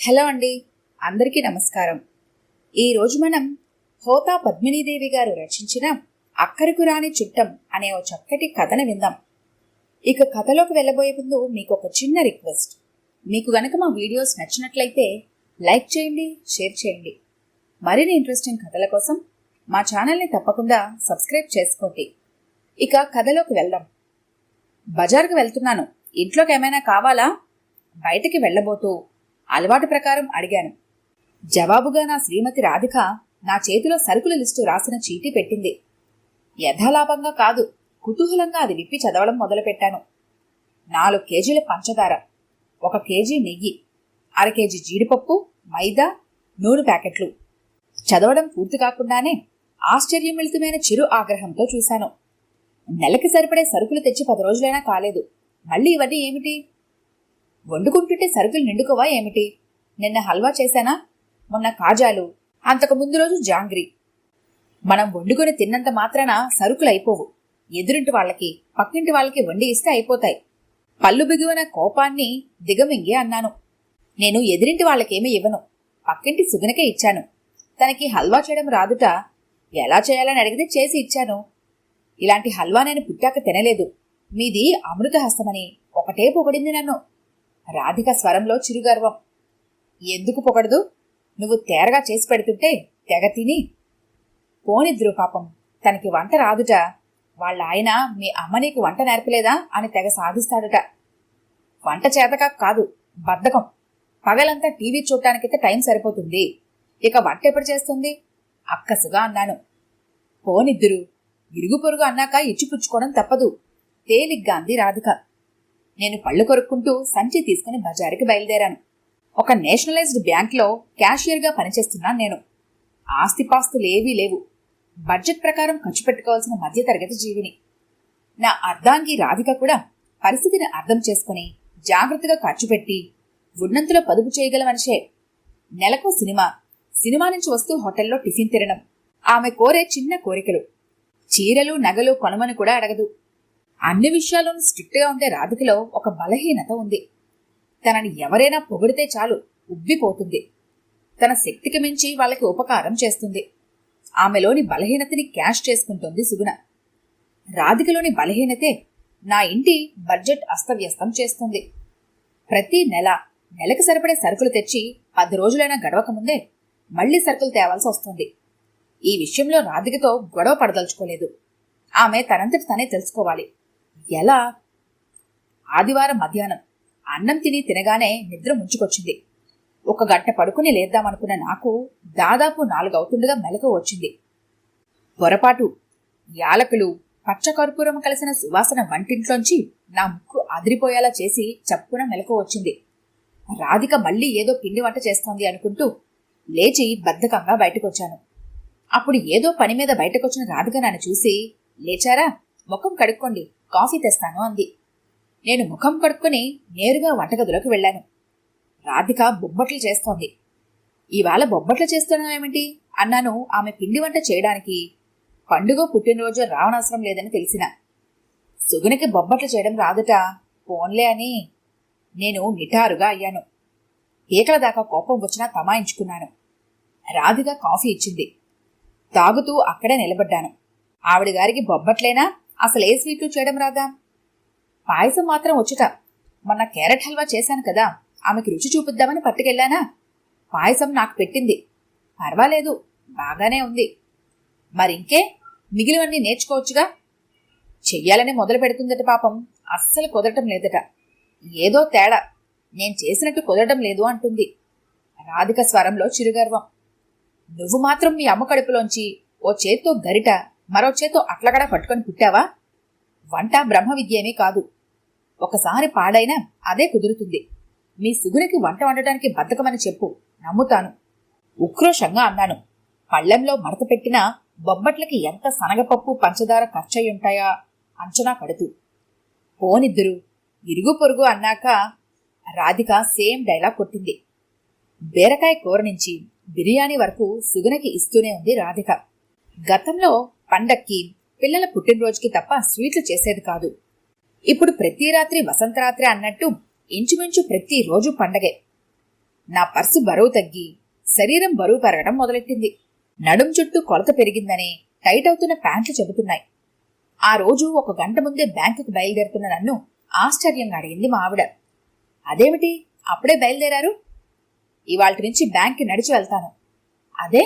Hello అండి, అందరికీ నమస్కారం. ఈరోజు మనం హోతా పద్మినీదేవి గారు రచించిన అక్కరకు రాని చుట్టం అనే ఓ చక్కటి కథను విందాం. ఇక కథలోకి వెళ్ళబోయే ముందు మీకు ఒక చిన్న రిక్వెస్ట్. మీకు గనక మా వీడియోస్ నచ్చినట్లయితే లైక్ చేయండి, షేర్ చేయండి. మరిన్ని ఇంట్రెస్టింగ్ కథల కోసం మా ఛానల్ని తప్పకుండా సబ్స్క్రైబ్ చేసుకోండి. ఇక కథలోకి వెళ్దాం. బజార్కు వెళ్తున్నాను, ఇంట్లోకి ఏమైనా కావాలా? బయటికి వెళ్ళబోతూ అలవాటు ప్రకారం అడిగాను. జవాబుగా నా శ్రీమతి రాధిక నా చేతిలో సరుకుల లిస్టు రాసిన చీటీ పెట్టింది. యథాలాపంగా కాదు, కుతూహలంగా అది విప్పి చదవడం మొదలుపెట్టాను. 4 కేజీల పంచదార, 1 కేజీ నెయ్యి, 1/2 కేజీ జీడిపప్పు, మైదా, నూనె ప్యాకెట్లు. చదవడం పూర్తి కాకుండానే ఆశ్చర్యమిళితమైన చిరు ఆగ్రహంతో చూశాను. నెలకి సరిపడే సరుకులు తెచ్చి 10 రోజులైనా కాలేదు. మళ్ళీ ఇవన్నీ ఏమిటి? వండుకుంటుంటే సరుకులు నిండుకోవా ఏమిటి? నిన్న హల్వా చేశానా, మొన్న కాజాలు, అంతకు ముందు రోజు జాంగ్రీ. మనం వండుకొని తిన్నంత మాత్రాన సరుకులు అయిపోవు. ఎదురింటి వాళ్ళకి, పక్కింటి వాళ్ళకి వండి ఇస్తే అయిపోతాయి. పళ్ళు బిగువన కోపాన్ని దిగమింగి అన్నాను. నేను ఎదిరింటి వాళ్ళకేమీ ఇవ్వను, పక్కింటి సుగునకే ఇచ్చాను. తనకి హల్వా చేయడం రాదుట, ఎలా చేయాలని అడిగితే చేసి ఇచ్చాను. ఇలాంటి హల్వా నేను పుట్టాక తినలేదు. మీది అమృతహస్తమని ఒకటే పొగిడింది నన్ను. రాధిక స్వరంలో చిరుగర్వం. ఎందుకు పొగడదు? నువ్వు తేరగా చేసి పెడుతుంటే తెగ తిని. పోనిద్దురు పాపం, తనకి వంట రాదుట. వాళ్ళ ఆయన మీ అమ్మ నీకు వంట నేర్పలేదా అని తెగ సాధిస్తాడుట. వంట చేతక కాదు, బద్ధకం. పగలంతా టీవీ చూడటానికైతే టైం సరిపోతుంది, ఇక వంట ఎప్పుడు చేస్తుంది? అక్కసుగా అన్నాను. పోనిద్దురు, ఇరుగు పొరుగు అన్నాక ఇచ్చిపుచ్చుకోవడం తప్పదు, తేలిగ్గా అంది రాధిక. నేను పళ్ళు కొరుక్కుంటూ సంచి తీసుకుని బజారుకి బయలుదేరాను. ఒక నేషనలైజ్డ్ బ్యాంక్లో క్యాషియర్గా పనిచేస్తున్నాను నేను. ఆస్తిపాస్తులేవీ లేవు. బడ్జెట్ ప్రకారం ఖర్చు పెట్టుకోవాల్సిన మధ్యతరగతి జీవిని. నా అర్ధాంగి రాధిక కూడా పరిస్థితిని అర్థం చేసుకుని జాగ్రత్తగా ఖర్చు పెట్టి ఉన్నంతలో పొదుపు చేయగల మనిషే. నెలకు సినిమా నుంచి వస్తూ హోటల్లో టిఫిన్ తినడం ఆమె కోరే చిన్న కోరికలు. చీరలు నగలు కొనమని కూడా అడగదు. అన్ని విషయాల్లోనూ స్ట్రిక్ట్గా ఉండే రాధికలో ఒక బలహీనత ఉంది. తనని ఎవరైనా పొగిడితే చాలు ఉబ్బిపోతుంది. తన శక్తికి మించి వాళ్ళకి ఉపకారం చేస్తుంది. ఆమెలోని బలహీనతని క్యాష్ చేసుకుంటుంది సుగుణ. రాధికలోని బలహీనతే నా ఇంటి బడ్జెట్ అస్తవ్యస్తం చేస్తుంది. ప్రతి నెలకి సరిపడే సరుకులు తెచ్చి 10 రోజులైనా గడవకముందే మళ్లీ సరుకులు తేవాల్సి వస్తుంది. ఈ విషయంలో రాధికతో గొడవ పడదలుచుకోలేదు. ఆమె తనంతటి తనే తెలుసుకోవాలి. ఎలా? ఆదివారం మధ్యాహ్నం అన్నం తినగానే నిద్ర ముంచుకొచ్చింది. 1 గంట పడుకుని లేద్దామనుకున్న నాకు దాదాపు 4 అవుతుండగా మెలకువ వచ్చింది. పొరపాటు యాలకులు, పచ్చకర్పూరం కలిసిన సువాసన వంటింట్లోంచి నా ముక్కు అదిరిపోయేలా చేసి చప్పున మెలకువ వచ్చింది. రాధిక మళ్లీ ఏదో పిండి వంట చేస్తోంది అనుకుంటూ లేచి బద్ధకంగా బయటకొచ్చాను. అప్పుడు ఏదో పని మీద బయటకొచ్చిన రాధిక నన్ను చూసి, లేచారా, ముఖం కడుక్కోండి, కాఫీ తెస్తాను అంది. నేను ముఖం కడుక్కొని నేరుగా వంటగదిలోకి వెళ్లాను. రాధిక బొబ్బట్లు చేస్తోంది. ఇవాళ బొబ్బట్లు చేస్తున్నావేమిటి అన్నాను ఆమె పిండి వంట చేయడానికి. పండుగ పుట్టినరోజు రావనవసరం లేదని తెలిసిన. సుగునికి బొబ్బట్లు చేయడం రాదుట, పోన్లే అని నేను నిటారుగా అయ్యాను. ఏకల దాకా కోపం వచ్చినా తమాయించుకున్నాను. రాధిక కాఫీ ఇచ్చింది. తాగుతూ అక్కడే నిలబడ్డాను. ఆవిడ గారికి బొబ్బట్లేనా, అసలు ఏ స్వీట్లు చేయడం రాదా? పాయసం మాత్రం వచ్చుట. మొన్న క్యారెట్ హల్వా చేశాను కదా, ఆమెకి రుచి చూపిద్దామని పట్టుకెళ్లానా. పాయసం నాకు పెట్టింది. పర్వాలేదు, బాగానే ఉంది. మరింకే, మిగిలివన్నీ నేర్చుకోవచ్చుగా. చెయ్యాలని మొదలు పెడుతుందట పాపం, అస్సలు కుదరటం లేదట. ఏదో తేడా, నేను చేసినట్టు కుదరటం లేదు అంటుంది. రాధిక స్వరంలో చిరుగర్వం. నువ్వు మాత్రం మీ అమ్మ కడుపులోంచి ఓ చేత్తో గరిట, మరో చేత్తో అట్లగడ పట్టుకొని పుట్టావా? వంట బ్రహ్మ విద్యేమీ కాదు. ఒకసారి పాడైనా అదే కుదురుతుంది. మీ సుగునికి వంట వండటానికి బద్ధకమని చెప్పు, నమ్ముతాను. ఉక్రోషంగా అన్నాను. పళ్లెంలో మడత పెట్టిన బొబ్బట్లకి ఎంత శనగపప్పు పంచదార ఖర్చయ్యుంటాయా అంచనా కడుతూ. పోనిద్దురు, ఇరుగు పొరుగు అన్నాక రాధిక సేమ్ డైలాగ్ కొట్టింది. బీరకాయ కూర నుంచి బిర్యానీ వరకు సుగునకి ఇస్తూనే ఉంది రాధిక. గతంలో పండక్కి, పిల్లల పుట్టినరోజుకి తప్ప స్వీట్లు చేసేది కాదు. ఇప్పుడు ప్రతి రాత్రి వసంతరాత్రి అన్నట్టు ఇంచుమించు ప్రతిరోజు పండగే. నా పర్సు బరువు తగ్గి శరీరం బరువు పెరగడం మొదలెట్టింది. నడుం చుట్టూ కొలత పెరిగిందని టైట్ అవుతున్న ప్యాంట్లు చెబుతున్నాయి. ఆ రోజు 1 గంట ముందే బ్యాంకుకు బయలుదేరుతున్న నన్ను ఆశ్చర్యంగా అడిగింది మా ఆవిడ. అదేమిటి అప్పుడే బయలుదేరారు? ఇవాళ్టి నుంచి బ్యాంక్కి నడిచి వెళ్తాను. అదే,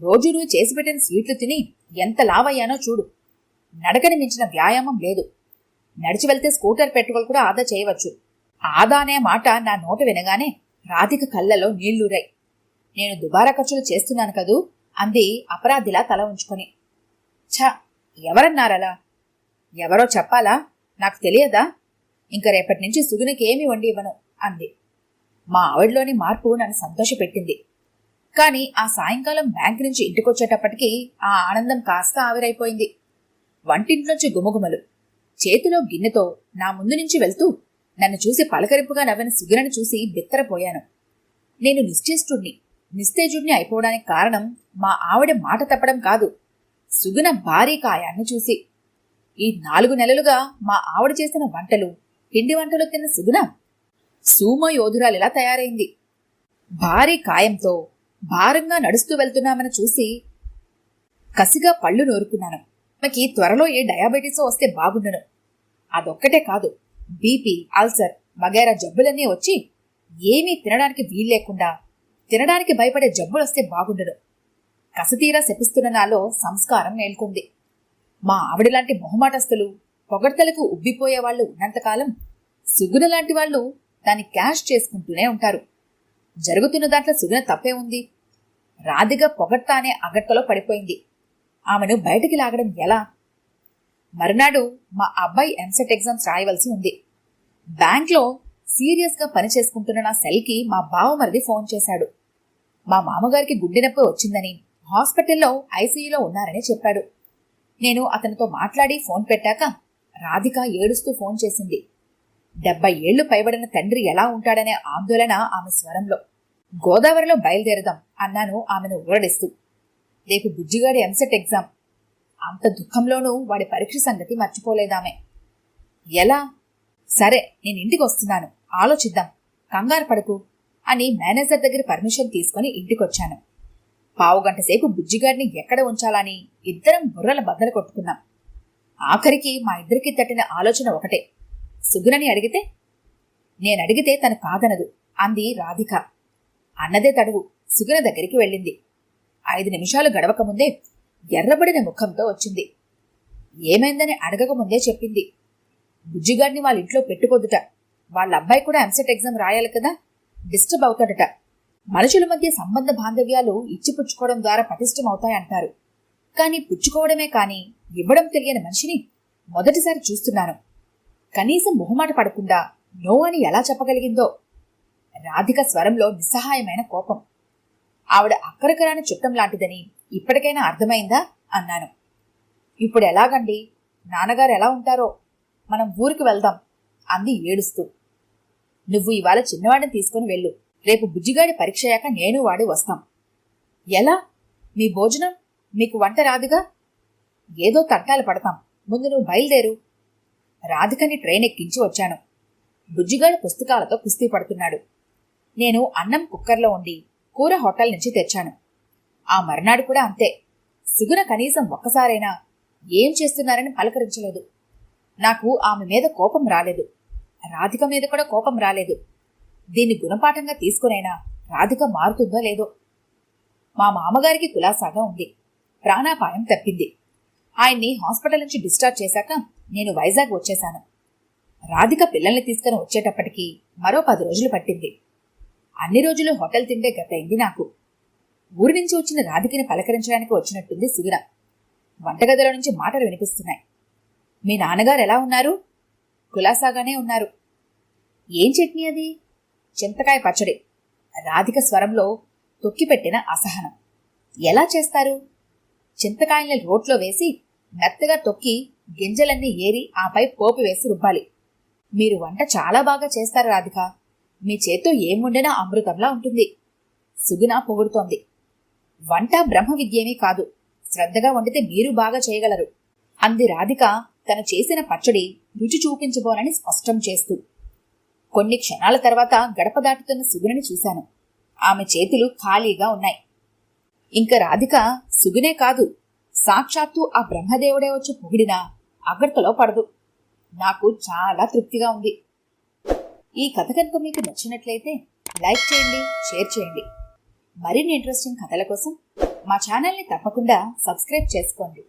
రోజు నువ్వు చేసి పెట్టిన స్వీట్లు తిని ఎంత లావయ్యానో చూడు. నడకని మించిన వ్యాయామం లేదు. నడిచి వెళ్తే స్కూటర్ పెట్రోల్ కూడా ఆదా చేయవచ్చు. ఆదా అనే మాట నా నోట వినగానే రాధిక కళ్ళలో నీళ్లూరాయి. నేను దుబారా ఖర్చులు చేస్తున్నాను కదూ అంది అపరాధిలా తల ఉంచుకొని. ఛ, ఎవరన్నారలా? ఎవరో చెప్పాలా? నాకు తెలియదా? ఇంక రేపటి నుంచి సుగునికి ఏమి వండి ఇవ్వను అంది. మా ఆవిడలోని మార్పు నన్ను సంతోషపెట్టింది. కాని ఆ సాయంకాలం బ్యాంక్ నుంచి ఇంటికొచ్చేటప్పటికీ ఆ ఆనందం కాస్త ఆవిరైపోయింది. వంటింట్లోంచి గుమగుమలు, చేతిలో గిన్నెతో నా ముందు నుంచి వెళ్తూ నన్ను చూసి పలకరింపుగా నవ్విన సుగుణని చూసి బిత్తరపోయాను. నేను నిస్తేజుడిని అయిపోవడానికి కారణం మా ఆవిడ మాట తప్పడం కాదు, సుగుణ భారీ కాయాన్ని చూసి. ఈ 4 నెలలుగా మా ఆవిడ చేసిన వంటలు, పిండి వంటలు తిన్న సుగుణ సూమో యోధురాలిలా తయారైంది. భారీ కాయంతో భారంగా నడుస్తూ వెళ్తున్నామని చూసి కసిగా పళ్ళు నోరుకున్నాను. మనకి త్వరలో ఏ డయాబెటీస్ వస్తే బాగుండును. అదొక్కటే కాదు, బీపీ, అల్సర్ వగైరా జబ్బులన్నీ వచ్చి ఏమీ తినడానికి వీల్లేకుండా తినడానికి భయపడే జబ్బులొస్తే బాగుండును. కసతీరా శపిస్తున్న నాలో సంస్కారం మేల్కొంది. మా ఆవిడలాంటి మొహమాటస్తులు, పొగడ్తలకు ఉబ్బిపోయేవాళ్లు ఉన్నంతకాలం సుగుణ లాంటి వాళ్లు దాన్ని క్యాష్ చేసుకుంటూనే ఉంటారు. జరుగుతున్న దాంట్లో సుగుణ తప్పే ఉంది? రాధిక పొగడ్తా అనే అగట్టలో పడిపోయింది. ఆమెను బయటికి లాగడం ఎలా? మరునాడు మా అబ్బాయి ఎంసెట్ ఎగ్జామ్స్ రాయవలసి ఉంది. బ్యాంక్లో సీరియస్గా పనిచేసుకుంటున్న నా సెల్కి మా బావమరిది ఫోన్ చేశాడు. మా మామగారికి గుండె నొప్పి వచ్చిందని హాస్పిటల్లో ఐసీయూలో ఉన్నారని చెప్పాడు. నేను అతనితో మాట్లాడి ఫోన్ పెట్టాక రాధిక ఏడుస్తూ ఫోన్ చేసింది. 70 ఏళ్లు పైబడిన తండ్రి ఎలా ఉంటాడనే ఆందోళన ఆమె స్వరంలో. గోదావరిలో బయలుదేరదాం అన్నాను ఆమెను ఊరడిస్తూ. రేపు బుజ్జిగాడి ఎంసెట్ ఎగ్జామ్. అంత దుఃఖంలోనూ వాడి పరీక్ష సంగతి మర్చిపోలేదామె. ఎలా? సరే, నేను ఇంటికి వస్తున్నాను, ఆలోచిద్దాం, కంగారు పడకు అని మేనేజర్ దగ్గర పర్మిషన్ తీసుకుని ఇంటికొచ్చాను. 15 గంట సేపు బుజ్జిగాడిని ఎక్కడ ఉంచాలని ఇద్దరం బుర్రల బద్దలు కొట్టుకున్నాం. ఆఖరికి మా ఇద్దరికి తట్టిన ఆలోచన ఒకటే, సుగుణని అడిగితే? నేనడిగితే తను కాదనదు అంది రాధిక. అన్నదే తడువు సుగుణ దగ్గరికి వెళ్ళింది. 5 నిమిషాలు గడవకముందే ఎర్రబడిన ముఖంతో వచ్చింది. ఏమైందని అడగకముందే చెప్పింది. బుజ్జిగాడిని వాళ్ళ ఇంట్లో పెట్టుకోదుట. వాళ్ళ అబ్బాయి కూడా ఎంసెట్ ఎగ్జామ్ రాయాలి కదా, డిస్టర్బ్ అవుతాడట. మనుషుల మధ్య సంబంధ బాంధవ్యాలు ఇచ్చిపుచ్చుకోవడం ద్వారా పటిష్టమవుతాయంటారు. కాని పుచ్చుకోవడమే కాని ఇవ్వడం తెలియని మనిషిని మొదటిసారి చూస్తున్నాను. కనీసం మొహమాట పడకుండా నో అని ఎలా చెప్పగలిగిందో. రాధిక స్వరంలో నిస్సహాయమైన కోపం. ఆవిడ అక్కరకరాని చుట్టం లాంటిదని ఇప్పటికైనా అర్థమైందా అన్నాను. ఇప్పుడు ఎలాగండి? నాన్నగారు ఎలా ఉంటారో? మనం ఊరికి వెళ్దాం అంది ఏడుస్తూ. నువ్వు ఇవాళ చిన్నవాడిని తీసుకుని వెళ్ళు. రేపు బుజ్జిగాడి పరీక్ష అయ్యాక నేను వాడి వస్తాం. ఎలా? మీ భోజనం? మీకు వంట రాదుగా? ఏదో తట్టాలు పడతాం, ముందు నువ్వు బయలుదేరు. రాధికని ట్రైన్ ఎక్కించి వచ్చాను. బుజ్జిగాడి పుస్తకాలతో కుస్తీ పడుతున్నాడు. నేను అన్నం కుక్కర్లో ఉండి కూర హోటల్ నుంచి తెచ్చాను. ఆ మర్నాడు కూడా అంతే. సుగుణ కనీసం ఒక్కసారైనా ఏం చేస్తున్నారని పలకరించలేదు. నాకు ఆమె మీద కోపం రాలేదు, రాధిక మీద కూడా కోపం రాలేదు. దీన్ని గుణపాఠంగా తీసుకునైనా రాధిక మారుతుందో లేదో. మా మామగారికి కులాసాగా ఉంది. ప్రాణాపాయం తప్పింది. ఆయన్ని హాస్పిటల్ నుంచి డిశ్చార్జ్ చేశాక నేను వైజాగ్ వచ్చేశాను. రాధిక పిల్లల్ని తీసుకుని వచ్చేటప్పటికీ మరో 10 రోజులు పట్టింది. అన్ని రోజులు హోటల్ తిండే గతయింది నాకు. ఊరి నుంచి వచ్చిన రాధికని పలకరించడానికి వచ్చినట్టుంది సుగుణ. వంటగదిలో నుంచి మాటలు వినిపిస్తున్నాయి. మీ నాన్నగారు ఎలా ఉన్నారు? కులాసాగానే ఉన్నారు. ఏం చట్నీ అది? చింతకాయ పచ్చడి. రాధిక స్వరంలో తొక్కిపెట్టిన అసహనం. ఎలా చేస్తారు? చింతకాయల్ని రోట్లో వేసి మెత్తగా తొక్కి గింజలన్నీ ఏరి ఆపై పోపు వేసి రుబ్బాలి. మీరు వంట చాలా బాగా చేస్తారు రాధిక. మీ చేత్తో ఏం వండినా అమృతంలా ఉంటుంది. సుగుణ పొగుడుతోంది. వంట బ్రహ్మ విద్యేమీ కాదు, శ్రద్ధగా వండితే మీరు బాగా చేయగలరు అంది రాధిక తను చేసిన పచ్చడి రుచి చూపించబోనని స్పష్టం చేస్తూ. కొన్ని క్షణాల తర్వాత గడప దాటుతున్న సుగుణని చూశాను. ఆమె చేతులు ఖాళీగా ఉన్నాయి. ఇంక రాధిక సుగునే కాదు, సాక్షాత్తు ఆ బ్రహ్మదేవుడే వచ్చి పొగిడినా అగర్తలో పడదు. నాకు చాలా తృప్తిగా ఉంది. ఈ కథ కనుక మీకు నచ్చినట్లయితే లైక్ చేయండి, షేర్ చేయండి. మరిన్ని ఇంట్రెస్టింగ్ కథల కోసం మా ఛానల్ని తప్పకుండా సబ్స్క్రైబ్ చేసుకోండి.